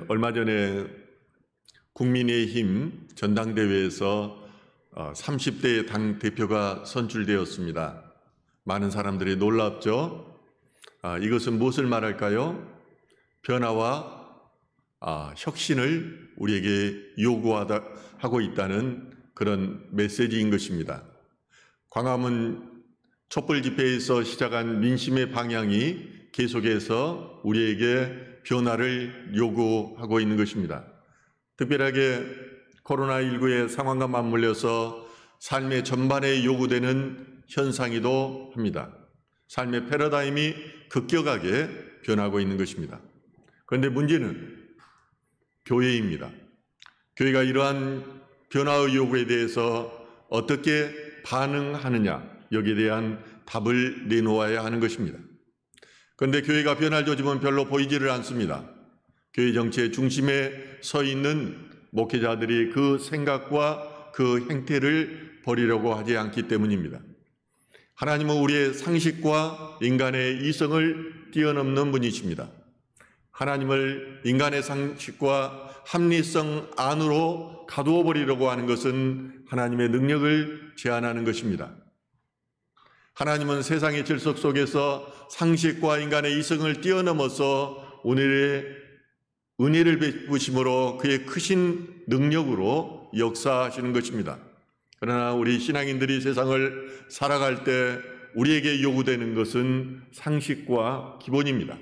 얼마 전에 국민의힘 전당대회에서 30대 당대표가 선출되었습니다. 많은 사람들이 놀랍죠? 이것은 무엇을 말할까요? 변화와 혁신을 우리에게 요구하고 있다는 그런 메시지인 것입니다. 광화문 촛불 집회에서 시작한 민심의 방향이 계속해서 우리에게 변화를 요구하고 있는 것입니다. 특별하게 코로나19의 상황과 맞물려서 삶의 전반에 요구되는 현상이기도 합니다. 삶의 패러다임이 급격하게 변하고 있는 것입니다. 그런데 문제는 교회입니다. 교회가 이러한 변화의 요구에 대해서 어떻게 반응하느냐, 여기에 대한 답을 내놓아야 하는 것입니다. 그런데 교회가 변할 조짐은 별로 보이지를 않습니다. 교회 정치의 중심에 서 있는 목회자들이 그 생각과 그 행태를 버리려고 하지 않기 때문입니다. 하나님은 우리의 상식과 인간의 이성을 뛰어넘는 분이십니다. 하나님을 인간의 상식과 합리성 안으로 가두어 버리려고 하는 것은 하나님의 능력을 제한하는 것입니다. 하나님은 세상의 질서 속에서 상식과 인간의 이성을 뛰어넘어서 오늘의 은혜를 베푸심으로 그의 크신 능력으로 역사하시는 것입니다. 그러나 우리 신앙인들이 세상을 살아갈 때 우리에게 요구되는 것은 상식과 기본입니다.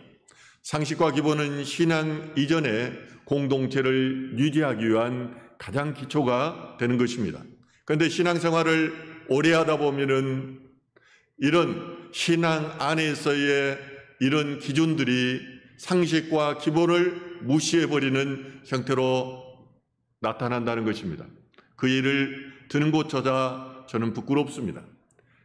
상식과 기본은 신앙 이전에 공동체를 유지하기 위한 가장 기초가 되는 것입니다. 그런데 신앙생활을 오래 하다 보면은 이런 신앙 안에서의 이런 기준들이 상식과 기본을 무시해버리는 형태로 나타난다는 것입니다. 그 일을 드는 곳조차 저는 부끄럽습니다.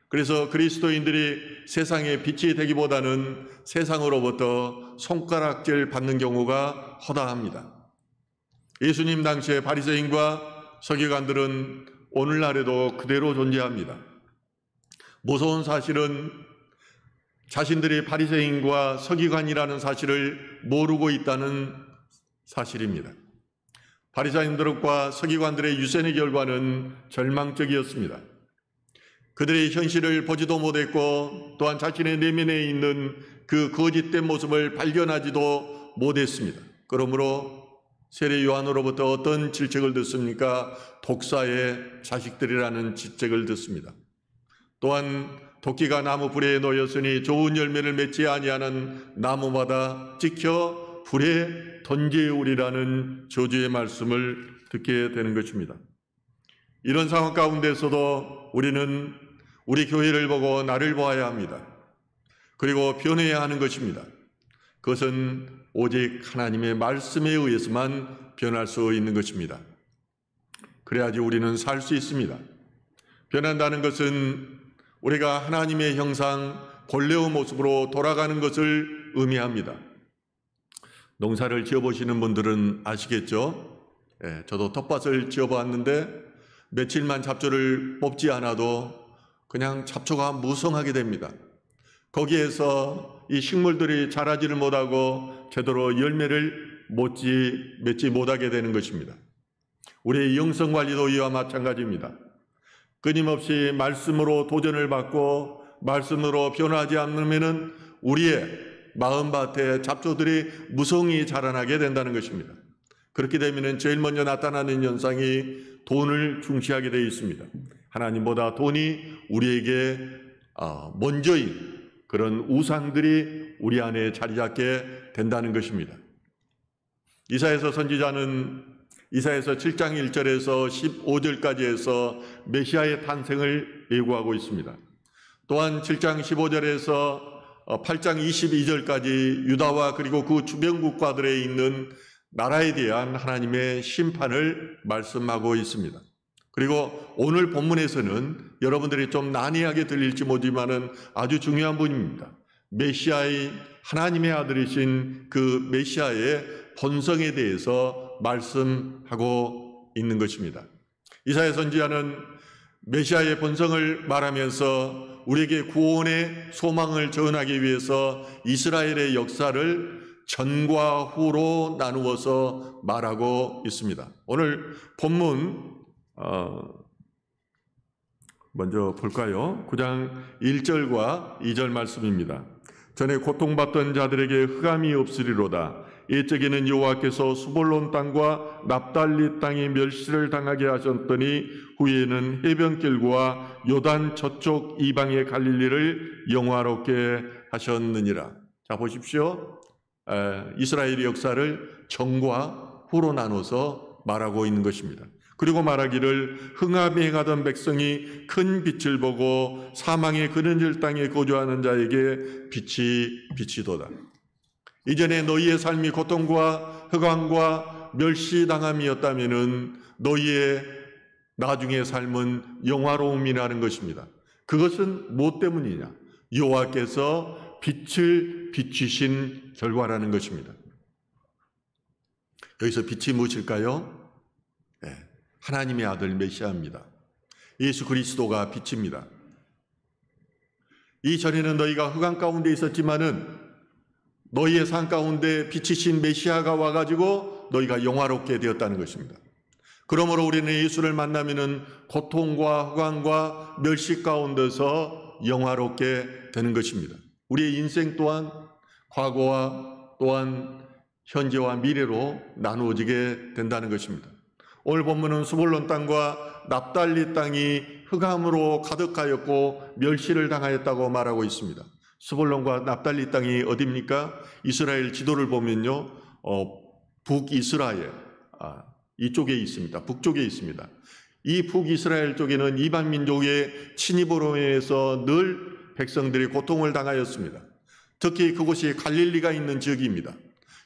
그래서 그리스도인들이 세상의 빛이 되기보다는 세상으로부터 손가락질 받는 경우가 허다합니다. 예수님 당시의 바리새인과 서기관들은 오늘날에도 그대로 존재합니다. 무서운 사실은 자신들이 바리새인과 서기관이라는 사실을 모르고 있다는 사실입니다. 바리새인들과 서기관들의 유선의 결과는 절망적이었습니다. 그들의 현실을 보지도 못했고 또한 자신의 내면에 있는 그 거짓된 모습을 발견하지도 못했습니다. 그러므로 세례 요한으로부터 어떤 질책을 듣습니까? 독사의 자식들이라는 질책을 듣습니다. 또한 도끼가 나무 불에 놓였으니 좋은 열매를 맺지 아니하는 나무마다 찍혀 불에 던지우리라는 저주의 말씀을 듣게 되는 것입니다. 이런 상황 가운데서도 우리는 우리 교회를 보고 나를 보아야 합니다. 그리고 변해야 하는 것입니다. 그것은 오직 하나님의 말씀에 의해서만 변할 수 있는 것입니다. 그래야지 우리는 살 수 있습니다. 변한다는 것은 우리가 하나님의 형상, 본래의 모습으로 돌아가는 것을 의미합니다. 농사를 지어보시는 분들은 아시겠죠? 저도 텃밭을 지어봤는데 며칠만 잡초를 뽑지 않아도 그냥 잡초가 무성하게 됩니다. 거기에서 이 식물들이 자라지를 못하고 제대로 열매를 맺지 못하게 되는 것입니다. 우리의 영성관리도 이와 마찬가지입니다. 끊임없이 말씀으로 도전을 받고 말씀으로 변하지 않으면 우리의 마음밭에 잡초들이 무성히 자라나게 된다는 것입니다. 그렇게 되면 제일 먼저 나타나는 현상이 돈을 중시하게 되어 있습니다. 하나님보다 돈이 우리에게 먼저인 그런 우상들이 우리 안에 자리 잡게 된다는 것입니다. 이사야서 선지자는 이사야서 7장 1절에서 15절까지 해서 메시아의 탄생을 예고하고 있습니다. 또한 7장 15절에서 8장 22절까지 유다와 그리고 그 주변 국가들에 있는 나라에 대한 하나님의 심판을 말씀하고 있습니다. 그리고 오늘 본문에서는 여러분들이 좀 난해하게 들릴지 모르지만은 아주 중요한 분입니다. 메시아의 하나님의 아들이신 그 메시아의 본성에 대해서 말씀하고 있는 것입니다. 이사야 선지자는 메시아의 본성을 말하면서 우리에게 구원의 소망을 전하기 위해서 이스라엘의 역사를 전과 후로 나누어서 말하고 있습니다. 오늘 본문 먼저 볼까요? 9장 1절과 2절 말씀입니다. 전에 고통받던 자들에게 흑암이 없으리로다. 이적에는 여호와께서 수볼론 땅과 납달리 땅에 멸시를 당하게 하셨더니 후에는 해변길과 요단 저쪽 이방의 갈릴리를 영화롭게 하셨느니라. 자, 보십시오. 이스라엘의 역사를 전과 후로 나눠서 말하고 있는 것입니다. 그리고 말하기를 흑암에 행하던 백성이 큰 빛을 보고 사망의 그늘질 땅에 거주하는 자에게 빛이 비치도다. 이전에 너희의 삶이 고통과 흑암과 멸시당함이었다면 너희의 나중의 삶은 영화로움이라는 것입니다. 그것은 무엇 때문이냐? 여호와께서 빛을 비추신 결과라는 것입니다. 여기서 빛이 무엇일까요? 하나님의 아들 메시아입니다. 예수 그리스도가 빛입니다. 이전에는 너희가 흑암 가운데 있었지만은 너희의 삶 가운데 빛이신 메시아가 와가지고 너희가 영화롭게 되었다는 것입니다. 그러므로 우리는 예수를 만나면은 고통과 흑암과 멸시 가운데서 영화롭게 되는 것입니다. 우리의 인생 또한 과거와 또한 현재와 미래로 나누어지게 된다는 것입니다. 오늘 본문은 수볼론 땅과 납달리 땅이 흑암으로 가득하였고 멸시를 당하였다고 말하고 있습니다. 수볼론과 납달리 땅이 어디입니까? 이스라엘 지도를 보면요, 북이스라엘 이쪽에 있습니다. 북쪽에 있습니다. 이 북이스라엘 쪽에는 이방 민족의 침입으로 인해서 늘 백성들이 고통을 당하였습니다. 특히 그곳이 갈릴리가 있는 지역입니다.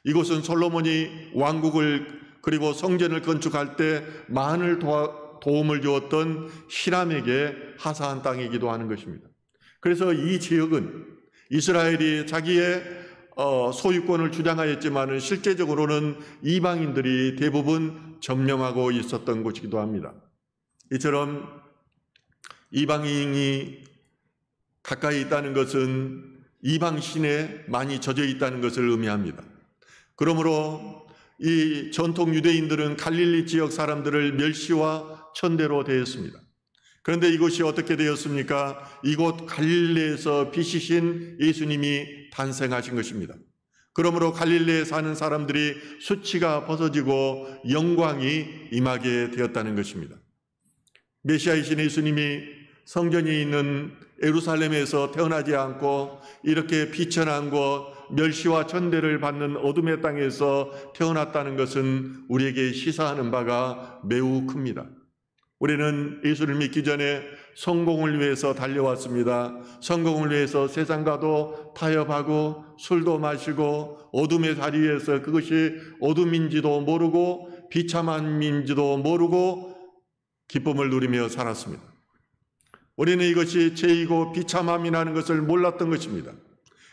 이곳은 솔로몬이 왕국을 그리고 성전을 건축할 때 많은 도움을 주었던 히람에게 하사한 땅이기도 하는 것입니다. 그래서 이 지역은 이스라엘이 자기의 소유권을 주장하였지만 실제적으로는 이방인들이 대부분 점령하고 있었던 곳이기도 합니다. 이처럼 이방인이 가까이 있다는 것은 이방 신에 많이 젖어 있다는 것을 의미합니다. 그러므로 이 전통 유대인들은 갈릴리 지역 사람들을 멸시와 천대로 대했습니다. 그런데 이것이 어떻게 되었습니까? 이곳 갈릴리에서 빛이신 예수님이 탄생하신 것입니다. 그러므로 갈릴리에 사는 사람들이 수치가 벗어지고 영광이 임하게 되었다는 것입니다. 메시아이신 예수님이 성전이 있는 예루살렘에서 태어나지 않고 이렇게 비천한 곳, 멸시와 천대를 받는 어둠의 땅에서 태어났다는 것은 우리에게 시사하는 바가 매우 큽니다. 우리는 예수를 믿기 전에 성공을 위해서 달려왔습니다. 성공을 위해서 세상과도 타협하고 술도 마시고 어둠의 자리에서 그것이 어둠인지도 모르고 비참함인지도 모르고 기쁨을 누리며 살았습니다. 우리는 이것이 죄이고 비참함이라는 것을 몰랐던 것입니다.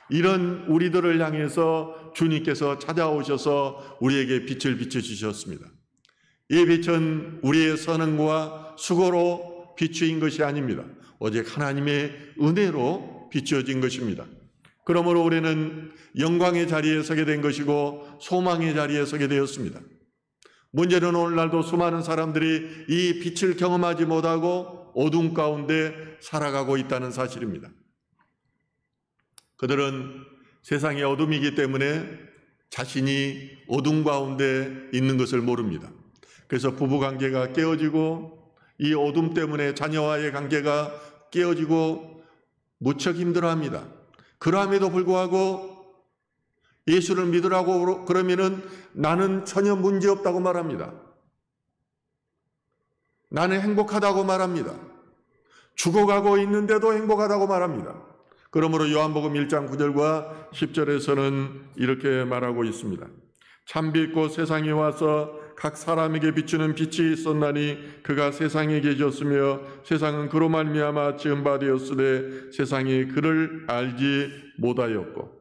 이런 우리들을 향해서 주님께서 찾아오셔서 우리에게 빛을 비춰주셨습니다. 이 빛은 우리의 선행과 수고로 비추인 것이 아닙니다. 오직 하나님의 은혜로 비추어진 것입니다. 그러므로 우리는 영광의 자리에 서게 된 것이고 소망의 자리에 서게 되었습니다. 문제는 오늘날도 수많은 사람들이 이 빛을 경험하지 못하고 어둠 가운데 살아가고 있다는 사실입니다. 그들은 세상의 어둠이기 때문에 자신이 어둠 가운데 있는 것을 모릅니다. 그래서 부부관계가 깨어지고 이 어둠 때문에 자녀와의 관계가 깨어지고 무척 힘들어합니다. 그럼에도 불구하고 예수를 믿으라고 그러면은 나는 전혀 문제없다고 말합니다. 나는 행복하다고 말합니다. 죽어가고 있는데도 행복하다고 말합니다. 그러므로 요한복음 1장 9절과 10절에서는 이렇게 말하고 있습니다. 참빛고 세상에 와서 각 사람에게 비추는 빛이 있었나니 그가 세상에 계셨으며 세상은 그로 말미암아 지은 바 되었으되 세상이 그를 알지 못하였고.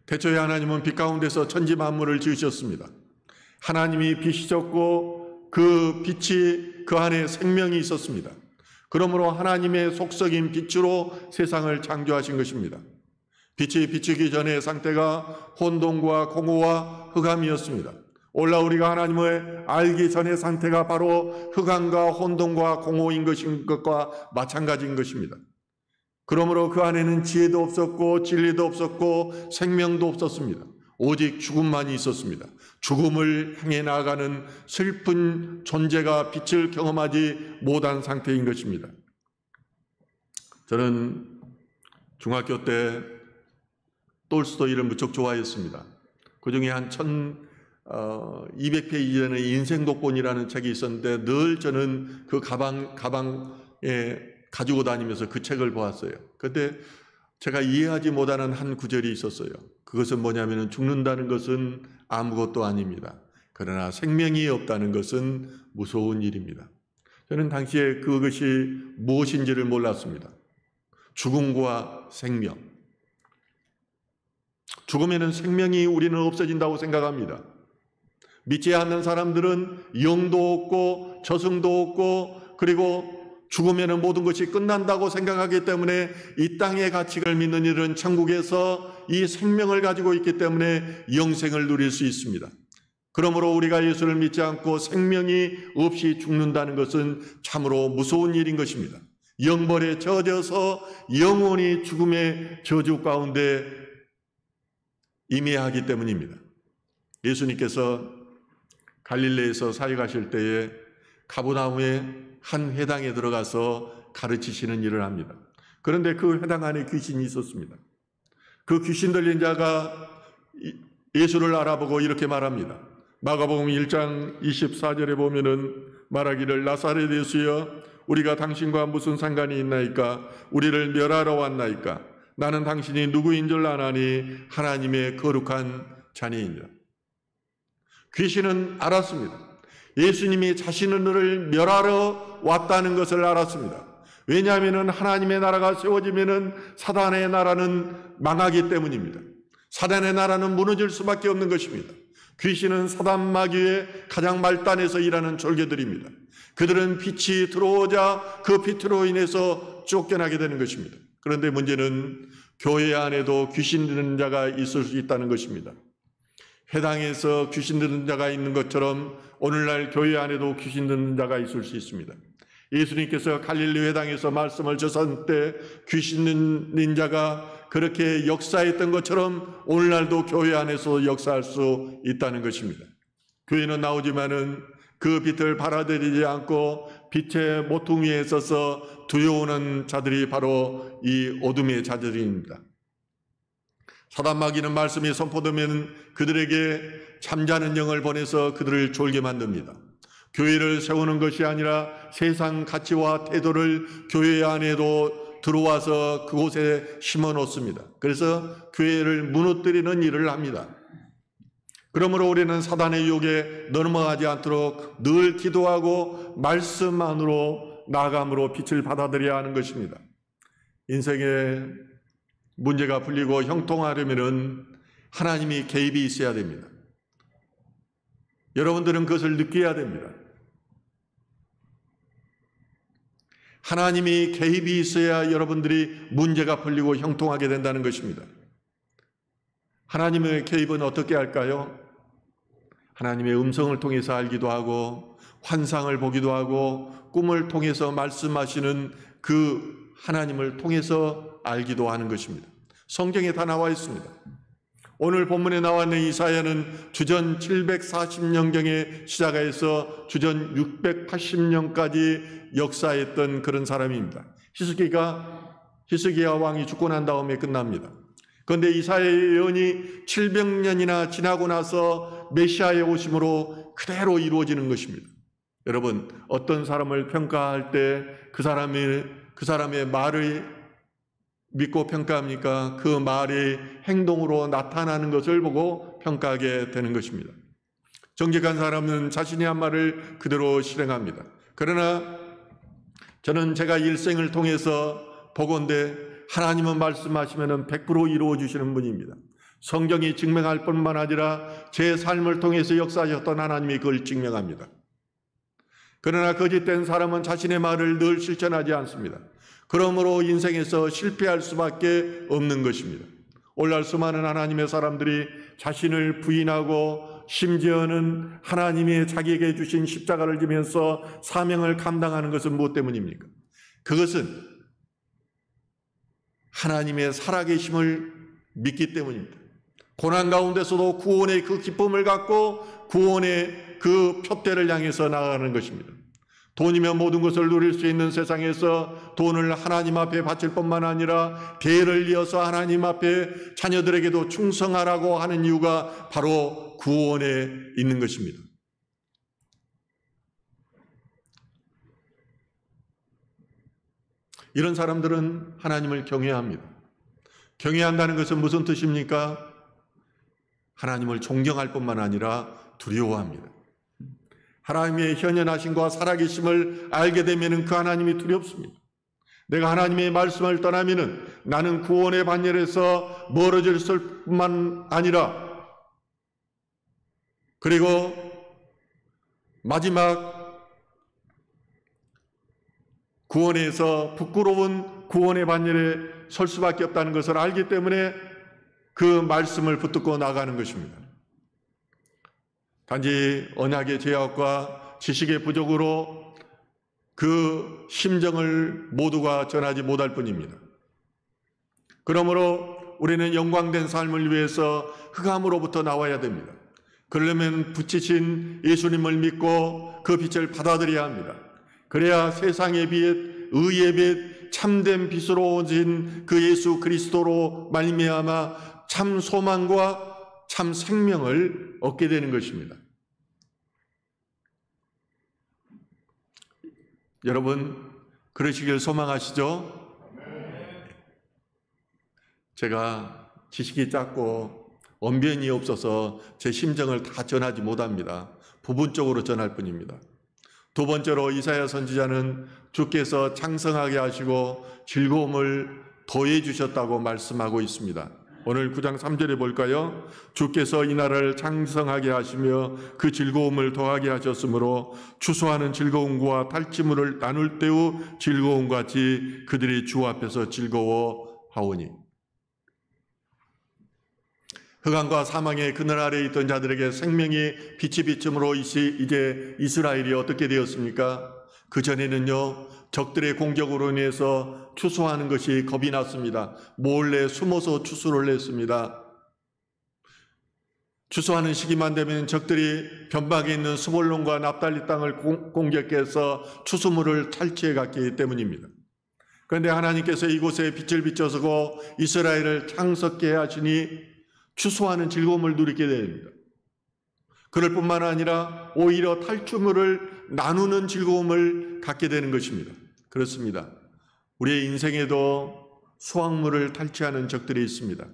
태초에 하나님은 빛 가운데서 천지 만물을 지으셨습니다. 하나님이 빛이셨고 그 빛이 그 안에 생명이 있었습니다. 그러므로 하나님의 속성인 빛으로 세상을 창조하신 것입니다. 빛이 비추기 전의 상태가 혼돈과 공허와 흑암이었습니다. 오늘 우리가 하나님을 알기 전의 상태가 바로 흑암과 혼돈과 공허인 것과 마찬가지인 것입니다. 그러므로 그 안에는 지혜도 없었고 진리도 없었고 생명도 없었습니다. 오직 죽음만이 있었습니다. 죽음을 향해 나아가는 슬픈 존재가 빛을 경험하지 못한 상태인 것입니다. 저는 중학교 때 톨스토이를 무척 좋아했습니다. 그 중에 한 1200페이지 전에 인생독본이라는 책이 있었는데 늘 저는 그 가방에 가지고 다니면서 그 책을 보았어요. 그때 제가 이해하지 못하는 한 구절이 있었어요. 그것은 뭐냐면 죽는다는 것은 아무것도 아닙니다. 그러나 생명이 없다는 것은 무서운 일입니다. 저는 당시에 그것이 무엇인지를 몰랐습니다. 죽음과 생명. 죽으면 생명이 우리는 없어진다고 생각합니다. 믿지 않는 사람들은 영도 없고 저승도 없고 그리고 죽으면 모든 것이 끝난다고 생각하기 때문에 이 땅의 가치를 믿는 이들은 천국에서 이 생명을 가지고 있기 때문에 영생을 누릴 수 있습니다. 그러므로 우리가 예수를 믿지 않고 생명이 없이 죽는다는 것은 참으로 무서운 일인 것입니다. 영벌에 젖어서 영원히 죽음의 저주 가운데 임해하기 때문입니다. 예수님께서 갈릴레에서 사역하실 때에 가버나움의 한 회당에 들어가서 가르치시는 일을 합니다. 그런데 그 회당 안에 귀신이 있었습니다. 그 귀신 들린 자가 예수를 알아보고 이렇게 말합니다. 마가복음 1장 24절에 보면은 말하기를 나사렛 예수여 우리가 당신과 무슨 상관이 있나이까 우리를 멸하러 왔나이까 나는 당신이 누구인 줄 아나니 하나님의 거룩한 자니이니라. 귀신은 알았습니다. 예수님이 자신을 멸하러 왔다는 것을 알았습니다. 왜냐하면 하나님의 나라가 세워지면 사단의 나라는 망하기 때문입니다. 사단의 나라는 무너질 수밖에 없는 것입니다. 귀신은 사단 마귀의 가장 말단에서 일하는 졸개들입니다. 그들은 빛이 들어오자 그 빛으로 인해서 쫓겨나게 되는 것입니다. 그런데 문제는 교회 안에도 귀신 들린 자가 있을 수 있다는 것입니다. 회당에서 귀신 들린 자가 있는 것처럼 오늘날 교회 안에도 귀신 들린 자가 있을 수 있습니다. 예수님께서 갈릴리 회당에서 말씀을 전할 때 귀신 들린 자가 그렇게 역사했던 것처럼 오늘날도 교회 안에서 역사할 수 있다는 것입니다. 교회는 나오지만은 그 빛을 받아들이지 않고 빛의 모퉁이에 서서 두려워하는 자들이 바로 이 어둠의 자들입니다. 사단 마귀는 말씀이 선포되면 그들에게 잠자는 영을 보내서 그들을 졸게 만듭니다. 교회를 세우는 것이 아니라 세상 가치와 태도를 교회 안에도 들어와서 그곳에 심어 놓습니다. 그래서 교회를 무너뜨리는 일을 합니다. 그러므로 우리는 사단의 유혹에 넘어가지 않도록 늘 기도하고 말씀 안으로 나아감으로 빛을 받아들여야 하는 것입니다. 인생에 문제가 풀리고 형통하려면 하나님이 개입이 있어야 됩니다. 여러분들은 그것을 느껴야 됩니다. 하나님이 개입이 있어야 여러분들이 문제가 풀리고 형통하게 된다는 것입니다. 하나님의 개입은 어떻게 할까요? 하나님의 음성을 통해서 알기도 하고 환상을 보기도 하고 꿈을 통해서 말씀하시는 그 하나님을 통해서 알기도 하는 것입니다. 성경에 다 나와 있습니다. 오늘 본문에 나와 있는 이사야는 주전 740년경에 시작해서 주전 680년까지 역사했던 그런 사람입니다. 히스기야 왕이 죽고 난 다음에 끝납니다. 그런데 이사야의 예언이 700년이나 지나고 나서 메시아의 오심으로 그대로 이루어지는 것입니다. 여러분, 어떤 사람을 평가할 때 그 사람의 말을 믿고 평가합니까? 그 말이 행동으로 나타나는 것을 보고 평가하게 되는 것입니다. 정직한 사람은 자신이 한 말을 그대로 실행합니다. 그러나 저는 제가 일생을 통해서 보건대 하나님은 말씀하시면 100% 이루어 주시는 분입니다. 성경이 증명할 뿐만 아니라 제 삶을 통해서 역사하셨던 하나님이 그걸 증명합니다. 그러나 거짓된 사람은 자신의 말을 늘 실천하지 않습니다. 그러므로 인생에서 실패할 수밖에 없는 것입니다. 오늘날 수많은 하나님의 사람들이 자신을 부인하고 심지어는 하나님이 자기에게 주신 십자가를 지면서 사명을 감당하는 것은 무엇 때문입니까? 그것은 하나님의 살아계심을 믿기 때문입니다. 고난 가운데서도 구원의 그 기쁨을 갖고 구원의 그 표대를 향해서 나아가는 것입니다. 돈이면 모든 것을 누릴 수 있는 세상에서 돈을 하나님 앞에 바칠 뿐만 아니라 대를 이어서 하나님 앞에 자녀들에게도 충성하라고 하는 이유가 바로 구원에 있는 것입니다. 이런 사람들은 하나님을 경외합니다. 경외한다는 것은 무슨 뜻입니까? 하나님을 존경할 뿐만 아니라 두려워합니다. 하나님의 현현하심과 살아계심을 알게 되면 그 하나님이 두렵습니다. 내가 하나님의 말씀을 떠나면 나는 구원의 반열에서 멀어질 뿐만 아니라 그리고 마지막 구원에서 부끄러운 구원의 반열에 설 수밖에 없다는 것을 알기 때문에 그 말씀을 붙들고 나가는 것입니다. 단지 언약의 제약과 지식의 부족으로 그 심정을 모두가 전하지 못할 뿐입니다. 그러므로 우리는 영광된 삶을 위해서 흑암으로부터 나와야 됩니다. 그러려면 붙이신 예수님을 믿고 그 빛을 받아들여야 합니다. 그래야 세상의 빛, 의의 빛, 참된 빛으로 오신 그 예수 그리스도로 말미암아 참 소망과 참 생명을 얻게 되는 것입니다. 여러분, 그러시길 소망하시죠? 제가 지식이 작고 언변이 없어서 제 심정을 다 전하지 못합니다. 부분적으로 전할 뿐입니다. 두 번째로 이사야 선지자는 주께서 창성하게 하시고 즐거움을 더해 주셨다고 말씀하고 있습니다. 오늘 9장 3절에 볼까요? 주께서 이 나라를 창성하게 하시며 그 즐거움을 더하게 하셨으므로 추수하는 즐거움과 탈취물을 나눌 때의 즐거움 같이 그들이 주 앞에서 즐거워하오니. 흑암과 사망의 그늘 아래에 있던 자들에게 생명이 빛이 비춤으로 이제 이스라엘이 어떻게 되었습니까? 그전에는요, 적들의 공격으로 인해서 추수하는 것이 겁이 났습니다. 몰래 숨어서 추수를 했습니다. 추수하는 시기만 되면 적들이 변방에 있는 스볼론과 납달리 땅을 공격해서 추수물을 탈취해 갔기 때문입니다. 그런데 하나님께서 이곳에 빛을 비춰서 이스라엘을 창석케 하시니 추수하는 즐거움을 누리게 됩니다. 그럴 뿐만 아니라 오히려 탈취물을 나누는 즐거움을 갖게 되는 것입니다. 그렇습니다. 우리의 인생에도 수확물을 탈취하는 적들이 있습니다.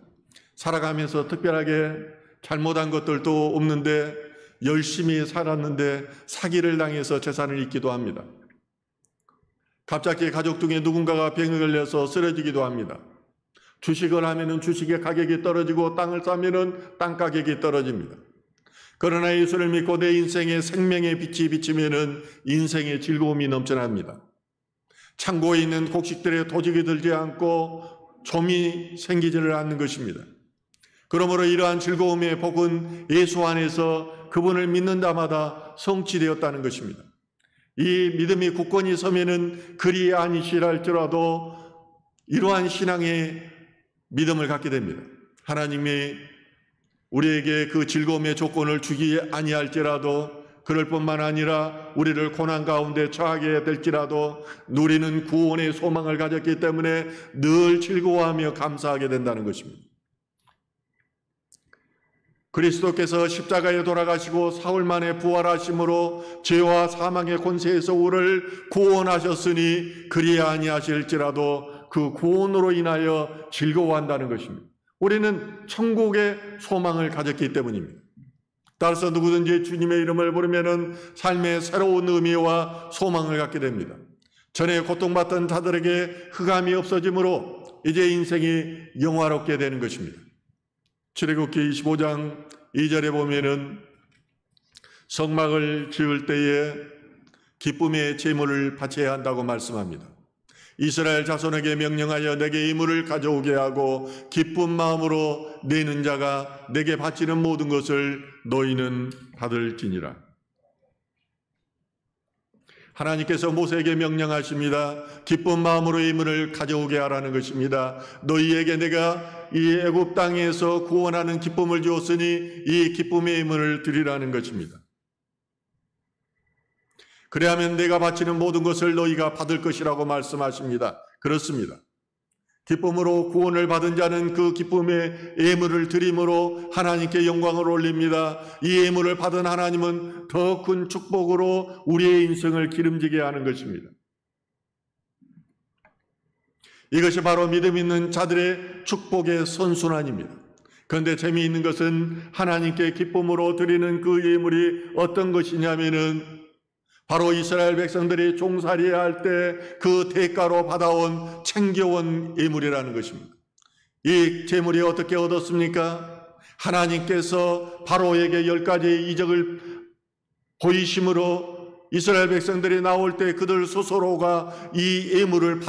살아가면서 특별하게 잘못한 것들도 없는데 열심히 살았는데 사기를 당해서 재산을 잃기도 합니다. 갑자기 가족 중에 누군가가 병에 걸려서 쓰러지기도 합니다. 주식을 하면은 주식의 가격이 떨어지고 땅을 사면은 땅 가격이 떨어집니다. 그러나 예수를 믿고 내 인생의 생명의 빛이 비치면은 인생의 즐거움이 넘쳐납니다. 창고에 있는 곡식들에 도적이 들지 않고 좀이 생기지를 않는 것입니다. 그러므로 이러한 즐거움의 복은 예수 안에서 그분을 믿는 자마다 성취되었다는 것입니다. 이 믿음이 굳건히 서면은 그리 아니시라 할지라도 이러한 신앙의 믿음을 갖게 됩니다. 하나님이 우리에게 그 즐거움의 조건을 주기 아니할지라도 그럴 뿐만 아니라 우리를 고난 가운데 처하게 될지라도 누리는 구원의 소망을 가졌기 때문에 늘 즐거워하며 감사하게 된다는 것입니다. 그리스도께서 십자가에 돌아가시고 사흘 만에 부활하심으로 죄와 사망의 권세에서 우리를 구원하셨으니 그리 아니하실지라도 그 구원으로 인하여 즐거워한다는 것입니다. 우리는 천국의 소망을 가졌기 때문입니다. 따라서 누구든지 주님의 이름을 부르면은 삶의 새로운 의미와 소망을 갖게 됩니다. 전에 고통받던 자들에게 흑암이 없어지므로 이제 인생이 영화롭게 되는 것입니다. 출애굽기 25장 2절에 보면은 성막을 지을 때에 기쁨의 제물을 바쳐야 한다고 말씀합니다. 이스라엘 자손에게 명령하여 내게 예물을 가져오게 하고 기쁜 마음으로 내는 자가 내게 바치는 모든 것을 너희는 받을지니라. 하나님께서 모세에게 명령하십니다. 기쁜 마음으로 예물을 가져오게 하라는 것입니다. 너희에게 내가 이 애굽 땅에서 구원하는 기쁨을 주었으니 이 기쁨의 예물을 드리라는 것입니다. 그래야만 내가 바치는 모든 것을 너희가 받을 것이라고 말씀하십니다. 그렇습니다. 기쁨으로 구원을 받은 자는 그 기쁨의 예물을 드림으로 하나님께 영광을 올립니다. 이 예물을 받은 하나님은 더 큰 축복으로 우리의 인생을 기름지게 하는 것입니다. 이것이 바로 믿음 있는 자들의 축복의 선순환입니다. 그런데 재미있는 것은 하나님께 기쁨으로 드리는 그 예물이 어떤 것이냐면은 바로 이스라엘 백성들이 종살이해야 할 때 그 대가로 받아온 챙겨온 예물이라는 것입니다. 이 제물이 어떻게 얻었습니까? 하나님께서 바로에게 10가지의 이적을 보이심으로 이스라엘 백성들이 나올 때 그들 스스로가 이 예물을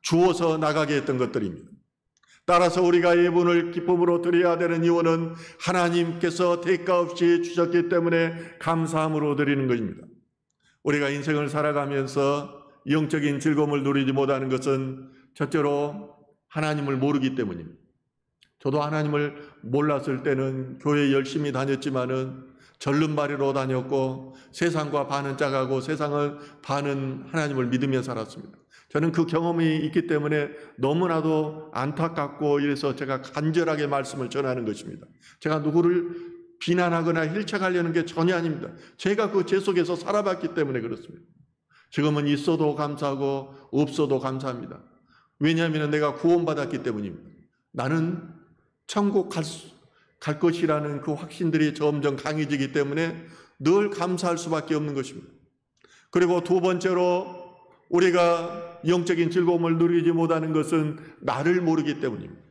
주어서 나가게 했던 것들입니다. 따라서 우리가 예물을 기쁨으로 드려야 되는 이유는 하나님께서 대가 없이 주셨기 때문에 감사함으로 드리는 것입니다. 우리가 인생을 살아가면서 영적인 즐거움을 누리지 못하는 것은 첫째로 하나님을 모르기 때문입니다. 저도 하나님을 몰랐을 때는 교회 열심히 다녔지만은 절름발이로 다녔고 세상과 반은 짜가고 세상은 반은 하나님을 믿으며 살았습니다. 저는 그 경험이 있기 때문에 너무나도 안타깝고 이래서 제가 간절하게 말씀을 전하는 것입니다. 제가 누구를 비난하거나 힐책하려는 게 전혀 아닙니다. 제가 그 죄 속에서 살아봤기 때문에 그렇습니다. 지금은 있어도 감사하고 없어도 감사합니다. 왜냐하면 내가 구원받았기 때문입니다. 나는 천국 갈 것이라는 그 확신들이 점점 강해지기 때문에 늘 감사할 수밖에 없는 것입니다. 그리고 두 번째로 우리가 영적인 즐거움을 누리지 못하는 것은 나를 모르기 때문입니다.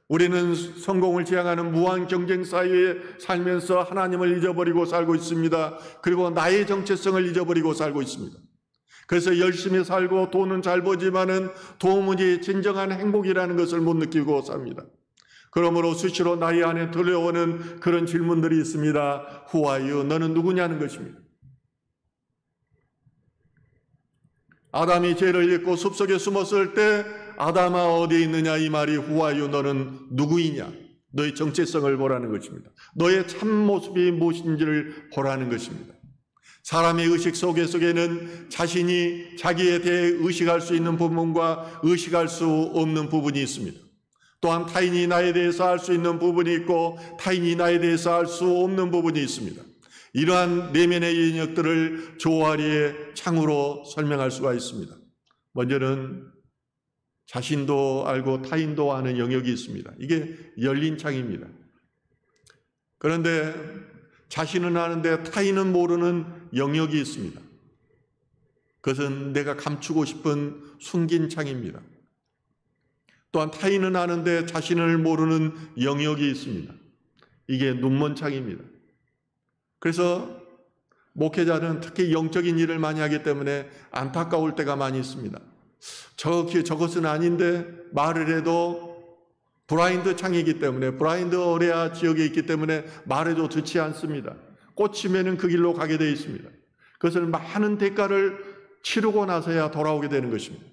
우리는 성공을 지향하는 무한 경쟁 사이에 살면서 하나님을 잊어버리고 살고 있습니다. 그리고 나의 정체성을 잊어버리고 살고 있습니다. 그래서 열심히 살고 돈은 잘 버지만은 도무지 진정한 행복이라는 것을 못 느끼고 삽니다. 그러므로 수시로 나의 안에 들려오는 그런 질문들이 있습니다. Who are you? 너는 누구냐는 것입니다. 아담이 죄를 짓고 숲속에 숨었을 때 아담아 어디에 있느냐 이 말이 Who are you? 너는 누구이냐? 너의 정체성을 보라는 것입니다. 너의 참모습이 무엇인지를 보라는 것입니다. 사람의 의식 속에는 자신이 자기에 대해 의식할 수 있는 부분과 의식할 수 없는 부분이 있습니다. 또한 타인이 나에 대해서 알 수 있는 부분이 있고 타인이 나에 대해서 알 수 없는 부분이 있습니다. 이러한 내면의 영역들을 조아리의 창으로 설명할 수가 있습니다. 먼저는 자신도 알고 타인도 아는 영역이 있습니다. 이게 열린 창입니다. 그런데 자신은 아는데 타인은 모르는 영역이 있습니다. 그것은 내가 감추고 싶은 숨긴 창입니다. 또한 타인은 아는데 자신을 모르는 영역이 있습니다. 이게 눈먼 창입니다. 그래서 목회자는 특히 영적인 일을 많이 하기 때문에 안타까울 때가 많이 있습니다. 저것은 아닌데 말을 해도 브라인드 창이기 때문에 브라인드 어레아 지역에 있기 때문에 말해도 듣지 않습니다. 꽂히면은 그 길로 가게 되어 있습니다. 그것을 많은 대가를 치르고 나서야 돌아오게 되는 것입니다.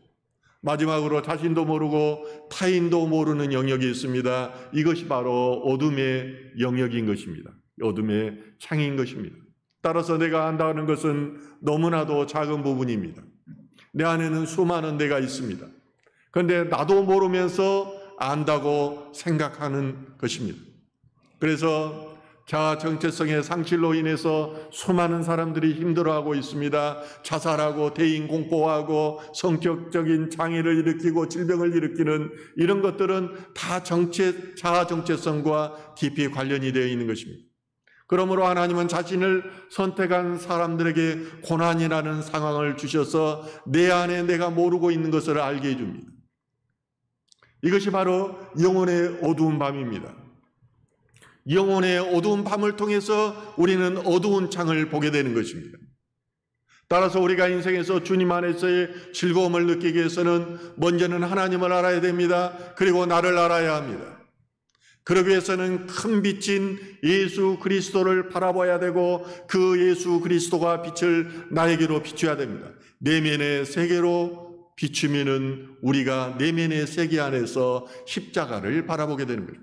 마지막으로 자신도 모르고 타인도 모르는 영역이 있습니다. 이것이 바로 어둠의 영역인 것입니다. 어둠의 창인 것입니다. 따라서 내가 안다는 것은 너무나도 작은 부분입니다. 내 안에는 수많은 내가 있습니다. 그런데 나도 모르면서 안다고 생각하는 것입니다. 그래서 자아 정체성의 상실로 인해서 수많은 사람들이 힘들어하고 있습니다. 자살하고 대인 공포하고 성격적인 장애를 일으키고 질병을 일으키는 이런 것들은 다 자아 정체성과 깊이 관련이 되어 있는 것입니다. 그러므로 하나님은 자신을 선택한 사람들에게 고난이라는 상황을 주셔서 내 안에 내가 모르고 있는 것을 알게 해줍니다. 이것이 바로 영혼의 어두운 밤입니다. 영혼의 어두운 밤을 통해서 우리는 어두운 창을 보게 되는 것입니다. 따라서 우리가 인생에서 주님 안에서의 즐거움을 느끼기 위해서는 먼저는 하나님을 알아야 됩니다. 그리고 나를 알아야 합니다. 그러기 위해서는 큰 빛인 예수 그리스도를 바라봐야 되고 그 예수 그리스도가 빛을 나에게로 비춰야 됩니다. 내면의 세계로 비추면은 우리가 내면의 세계 안에서 십자가를 바라보게 되는 거예요.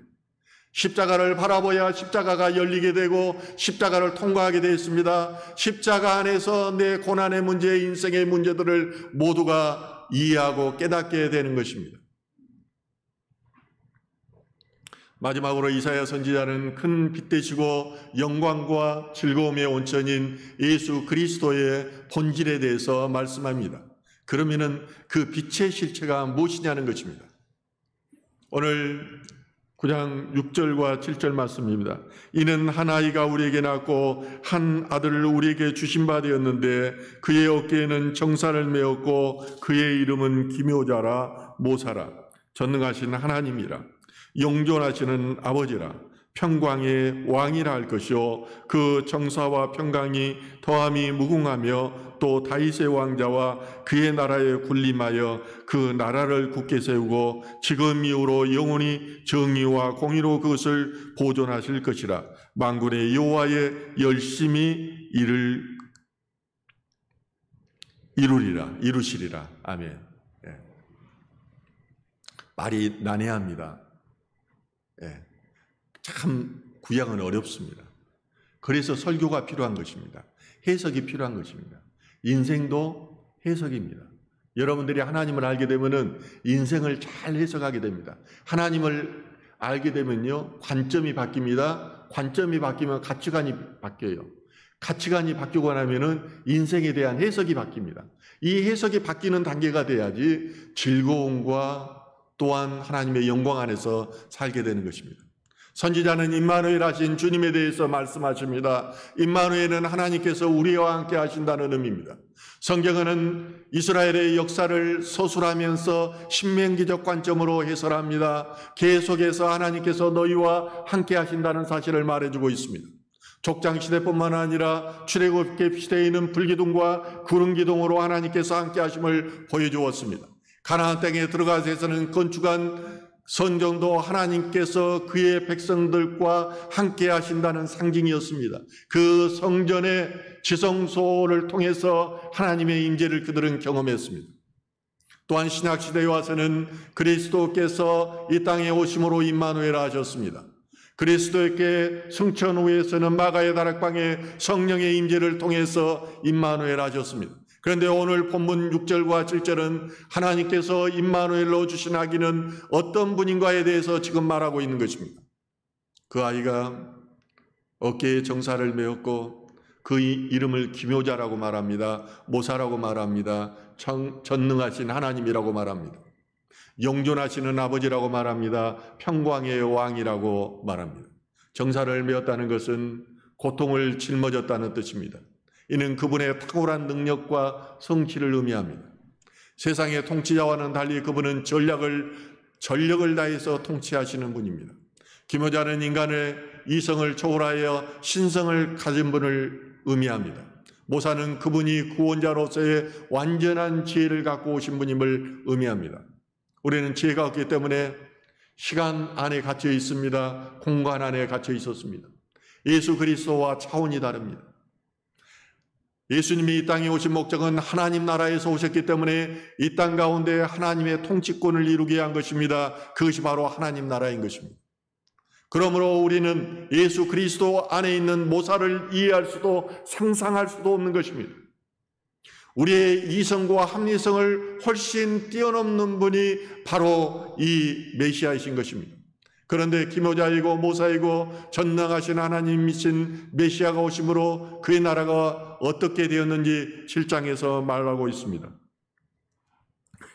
십자가를 바라봐야 십자가가 열리게 되고 십자가를 통과하게 되어 있습니다. 십자가 안에서 내 고난의 문제, 인생의 문제들을 모두가 이해하고 깨닫게 되는 것입니다. 마지막으로 이사야 선지자는 큰 빛 되시고 영광과 즐거움의 온천인 예수 그리스도의 본질에 대해서 말씀합니다. 그러면은 그 빛의 실체가 무엇이냐는 것입니다. 오늘 9장 6절과 7절 말씀입니다. 이는 한 아이가 우리에게 낳고 한 아들을 우리에게 주신 바 되었는데 그의 어깨에는 정사를 메었고 그의 이름은 기묘자라 모사라 전능하신 하나님이라 영존하시는 아버지라 평강의 왕이라 할 것이요 그 정사와 평강이 더함이 무궁하며 또 다윗의 왕자와 그의 나라에 군림하여 그 나라를 굳게 세우고 지금 이후로 영원히 정의와 공의로 그것을 보존하실 것이라 만군의 여호와의 열심히 이루시리라. 아멘. 예. 말이 난해합니다. 예. 참 구약은 어렵습니다. 그래서 설교가 필요한 것입니다. 해석이 필요한 것입니다. 인생도 해석입니다. 여러분들이 하나님을 알게 되면은 인생을 잘 해석하게 됩니다. 하나님을 알게 되면요, 관점이 바뀝니다. 관점이 바뀌면 가치관이 바뀌어요. 가치관이 바뀌고 나면은 인생에 대한 해석이 바뀝니다. 이 해석이 바뀌는 단계가 돼야지 즐거움과 또한 하나님의 영광 안에서 살게 되는 것입니다. 선지자는 임마누엘 하신 주님에 대해서 말씀하십니다. 임마누엘은 하나님께서 우리와 함께 하신다는 의미입니다. 성경은 이스라엘의 역사를 서술하면서 신명기적 관점으로 해설합니다. 계속해서 하나님께서 너희와 함께 하신다는 사실을 말해주고 있습니다. 족장시대뿐만 아니라 출애굽기 시대에는 불기둥과 구름기둥으로 하나님께서 함께 하심을 보여주었습니다. 가나안 땅에 들어가서는 건축한 성전도 하나님께서 그의 백성들과 함께 하신다는 상징이었습니다. 그 성전의 지성소를 통해서 하나님의 임재를 그들은 경험했습니다. 또한 신약시대에 와서는 그리스도께서 이 땅에 오심으로 임마누엘 하셨습니다. 그리스도께 승천 후에서는 마가의 다락방에 성령의 임재를 통해서 임마누엘 하셨습니다. 그런데 오늘 본문 6절과 7절은 하나님께서 임마누엘로 주신 아기는 어떤 분인가에 대해서 지금 말하고 있는 것입니다. 그 아이가 어깨에 정사를 메었고 그 이름을 기묘자라고 말합니다. 모사라고 말합니다. 전능하신 하나님이라고 말합니다. 영존하시는 아버지라고 말합니다. 평강의 왕이라고 말합니다. 정사를 메었다는 것은 고통을 짊어졌다는 뜻입니다. 이는 그분의 탁월한 능력과 성취를 의미합니다. 세상의 통치자와는 달리 그분은 전력을 다해서 통치하시는 분입니다. 기묘자는 인간의 이성을 초월하여 신성을 가진 분을 의미합니다. 모사는 그분이 구원자로서의 완전한 지혜를 갖고 오신 분임을 의미합니다. 우리는 지혜가 없기 때문에 시간 안에 갇혀 있습니다. 공간 안에 갇혀 있었습니다. 예수 그리스도와 차원이 다릅니다. 예수님이 이 땅에 오신 목적은 하나님 나라에서 오셨기 때문에 이 땅 가운데 하나님의 통치권을 이루게 한 것입니다. 그것이 바로 하나님 나라인 것입니다. 그러므로 우리는 예수 그리스도 안에 있는 모사를 이해할 수도 상상할 수도 없는 것입니다. 우리의 이성과 합리성을 훨씬 뛰어넘는 분이 바로 이 메시아이신 것입니다. 그런데 기묘자이고 모사이고 전능하신 하나님이신 메시아가 오심으로 그의 나라가 어떻게 되었는지 7장에서 말하고 있습니다.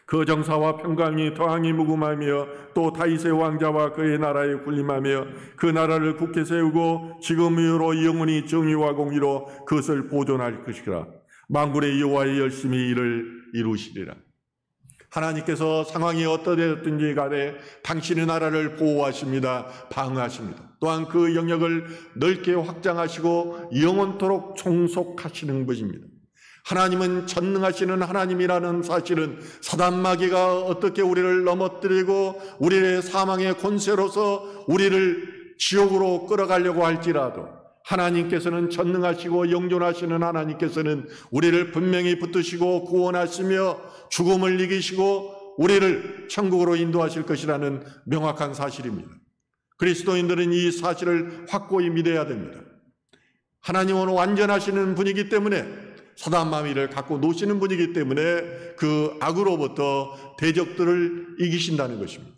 그 정사와 평강이 더하니 무궁하며 또 다윗의 왕자와 그의 나라에 군림하며 그 나라를 굳게 세우고 지금 이후로 영원히 정의와 공의로 그것을 보존할 것이라. 만군의 여호와의 열심히 이를 이루시리라. 하나님께서 상황이 어떠되었든지 간에 당신의 나라를 보호하십니다. 방어하십니다. 또한 그 영역을 넓게 확장하시고 영원토록 총속하시는 분입니다. 하나님은 전능하시는 하나님이라는 사실은 사단 마귀가 어떻게 우리를 넘어뜨리고 우리의 사망의 권세로서 우리를 지옥으로 끌어가려고 할지라도 하나님께서는 전능하시고 영존하시는 하나님께서는 우리를 분명히 붙드시고 구원하시며 죽음을 이기시고 우리를 천국으로 인도하실 것이라는 명확한 사실입니다. 그리스도인들은 이 사실을 확고히 믿어야 됩니다. 하나님은 완전하시는 분이기 때문에 사단 마귀를 갖고 노시는 분이기 때문에 그 악으로부터 대적들을 이기신다는 것입니다.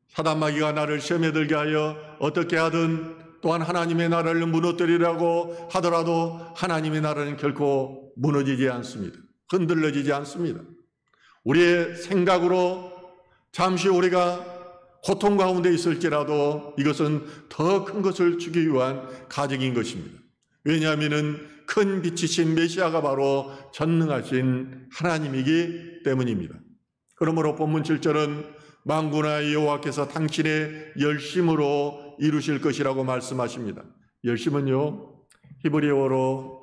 사단 마귀가 나를 시험에 들게 하여 어떻게 하든 또한 하나님의 나라를 무너뜨리라고 하더라도 하나님의 나라는 결코 무너지지 않습니다. 흔들려지지 않습니다. 우리의 생각으로 잠시 우리가 고통 가운데 있을지라도 이것은 더 큰 것을 주기 위한 가정인 것입니다. 왜냐하면 큰 빛이신 메시아가 바로 전능하신 하나님이기 때문입니다. 그러므로 본문 7절은 만군의 여호와께서 당신의 열심으로 이루실 것이라고 말씀하십니다. 열심은요, 히브리어로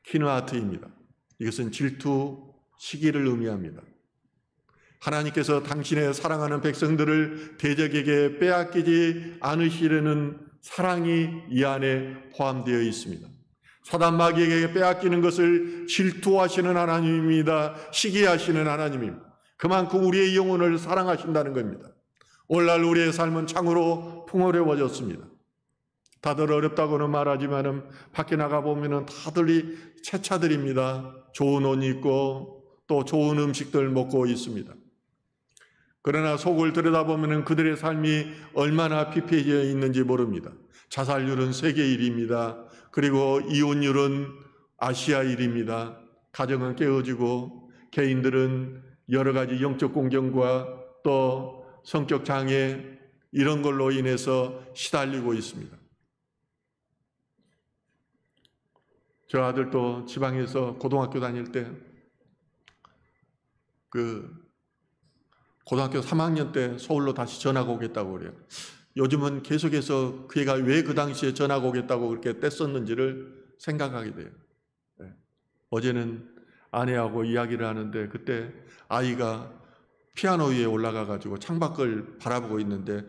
키누아트입니다. 이것은 질투, 시기를 의미합니다. 하나님께서 당신의 사랑하는 백성들을 대적에게 빼앗기지 않으시려는 사랑이 이 안에 포함되어 있습니다. 사단 마귀에게 빼앗기는 것을 질투하시는 하나님입니다. 시기하시는 하나님입니다. 그만큼 우리의 영혼을 사랑하신다는 겁니다. 오늘날 우리의 삶은 참으로 풍요로워졌습니다. 다들 어렵다고는 말하지만 밖에 나가보면 다들 채차들입니다. 좋은 옷 입고 또 좋은 음식들 먹고 있습니다. 그러나 속을 들여다보면 그들의 삶이 얼마나 피폐해져 있는지 모릅니다. 자살률은 세계 1위입니다. 그리고 이혼율은 아시아 1위입니다. 가정은 깨어지고 개인들은 여러 가지 영적 공경과 또 성격 장애 이런 걸로 인해서 시달리고 있습니다. 저 아들도 지방에서 고등학교 다닐 때 고등학교 3학년 때 서울로 다시 전학 오겠다고 그래요. 요즘은 계속해서 그 애가 왜 그 당시에 전학 오겠다고 그렇게 뗐었는지를 생각하게 돼요. 네. 어제는 아내하고 이야기를 하는데 그때 아이가 피아노 위에 올라가가지고 창밖을 바라보고 있는데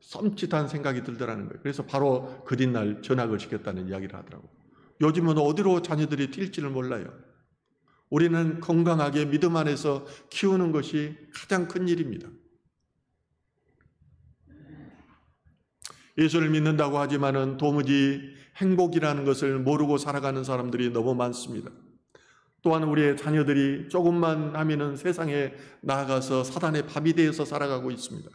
썸짓한 생각이 들더라는 거예요. 그래서 바로 그 뒷날 전학을 시켰다는 이야기를 하더라고요. 요즘은 어디로 자녀들이 튈지를 몰라요. 우리는 건강하게 믿음 안에서 키우는 것이 가장 큰 일입니다. 예수를 믿는다고 하지만은 도무지 행복이라는 것을 모르고 살아가는 사람들이 너무 많습니다. 또한 우리의 자녀들이 조금만 하면은 세상에 나아가서 사단의 밥이 되어서 살아가고 있습니다.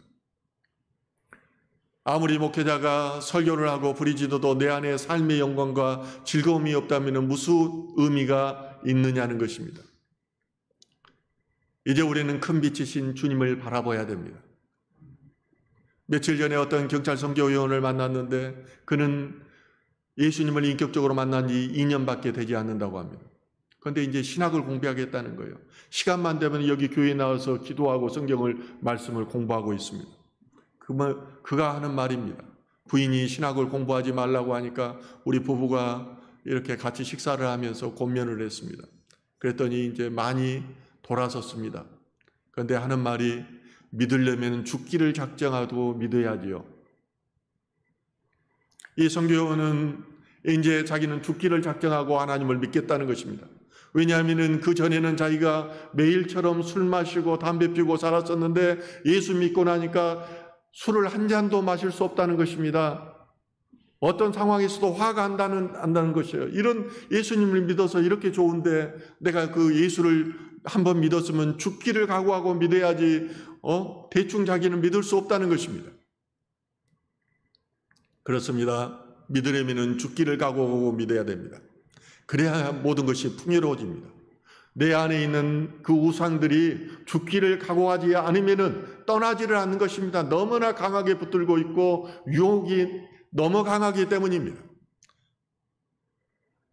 아무리 목회자가 설교를 하고 부리지도도 내 안에 삶의 영광과 즐거움이 없다면 무슨 의미가 있느냐는 것입니다. 이제 우리는 큰 빛이신 주님을 바라봐야 됩니다. 며칠 전에 어떤 경찰 선교위원을 만났는데 그는 예수님을 인격적으로 만난 지 2년밖에 되지 않는다고 합니다. 그런데 이제 신학을 공부하겠다는 거예요. 시간만 되면 여기 교회에 나와서 기도하고 말씀을 공부하고 있습니다. 그가 하는 말입니다. 부인이 신학을 공부하지 말라고 하니까 우리 부부가 이렇게 같이 식사를 하면서 권면을 했습니다. 그랬더니 이제 많이 돌아섰습니다. 그런데 하는 말이 믿으려면 죽기를 작정하고 믿어야지요. 이 선교원은 이제 자기는 죽기를 작정하고 하나님을 믿겠다는 것입니다. 왜냐하면 그 전에는 자기가 매일처럼 술 마시고 담배 피우고 살았었는데 예수 믿고 나니까 술을 한 잔도 마실 수 없다는 것입니다. 어떤 상황에서도 화가 안다는 것이에요. 이런 예수님을 믿어서 이렇게 좋은데 내가 그 예수를 한번 믿었으면 죽기를 각오하고 믿어야지 대충 자기는 믿을 수 없다는 것입니다. 그렇습니다. 믿으려면 죽기를 각오하고 믿어야 됩니다. 그래야 모든 것이 풍요로워집니다. 내 안에 있는 그 우상들이 죽기를 각오하지 않으면 떠나지를 않는 것입니다. 너무나 강하게 붙들고 있고 유혹이 너무 강하기 때문입니다.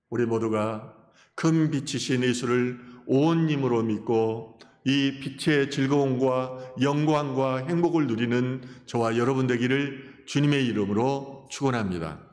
우리 모두가 큰 빛이신 예수를 온 힘으로 믿고 이 빛의 즐거움과 영광과 행복을 누리는 저와 여러분 되기를 주님의 이름으로 축원합니다.